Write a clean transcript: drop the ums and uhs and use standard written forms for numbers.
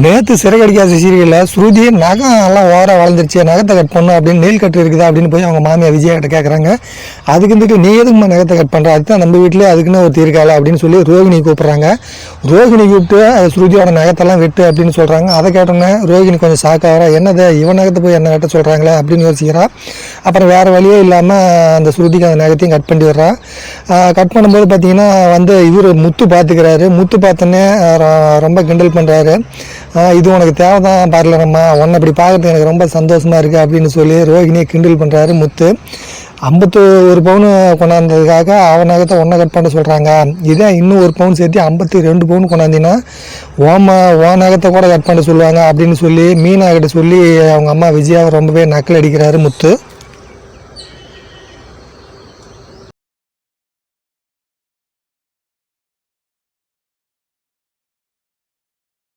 நேற்று சிறகடிக்காத சீரியலில் ஸ்ருதி நகம் எல்லாம் ஓவராக வளர்ந்துருச்சு, நகத்தை கட் பண்ணும் அப்படின்னு நெயில் கட்டு இருக்குதா அப்படின்னு போய் அவங்க மாமியா விஜயா கிட்ட கேட்குறாங்க. அதுக்கு இருந்துட்டு நீ எதுக்குமா நகத்தை கட் பண்ணுற, அதுதான் நம்ம வீட்டிலே அதுக்குன்னு ஒரு தீர்க்கால அப்படின்னு சொல்லி ரோகிணி கூப்பிட்றாங்க. ரோகிணி கூப்பிட்டு ஸ்ருதியோட நகத்தெல்லாம் வெட்டு அப்படின்னு சொல்கிறாங்க. அதை கேட்டோன்னே ரோகிணி கொஞ்சம் ஷாக்காகிறா. என்னது இவன் நகத்தை போய் என்ன வெட்ட சொல்கிறாங்களே அப்படின்னு யோசிக்கிறா. அப்புறம் வேறு வழியே இல்லாமல் அந்த ஸ்ருதிக்கு அந்த நகத்தையும் கட் பண்ணி விடுறா. கட் பண்ணும்போது பார்த்தீங்கன்னா இவர் முத்து பார்த்துக்கிறாரு. முத்து பார்த்தோன்னே ரொம்ப கிண்டல் பண்ணுறாரு. இது உனக்கு தேவை தான் பார்லரம்மா, உன்னை இப்படி பார்க்குறது எனக்கு ரொம்ப சந்தோஷமாக இருக்குது அப்படின்னு சொல்லி ரோகிணியை கிண்டல் பண்ணுறாரு முத்து. 51 பவுன் கொண்டாந்ததுக்காக அவன் நகத்தை ஒன்றை கட் பண்ண சொல்கிறாங்க. இதே இன்னும் 1 பவுன் சேர்த்து 52 பவுன் கொண்டாந்தீங்கன்னா ஓ நகத்தை கூட கட் பண்ண சொல்லுவாங்க அப்படின்னு சொல்லி மீனா கிட்ட சொல்லி அவங்க அம்மா விஜயாவை ரொம்பவே நக்கல் அடிக்கிறாரு முத்து.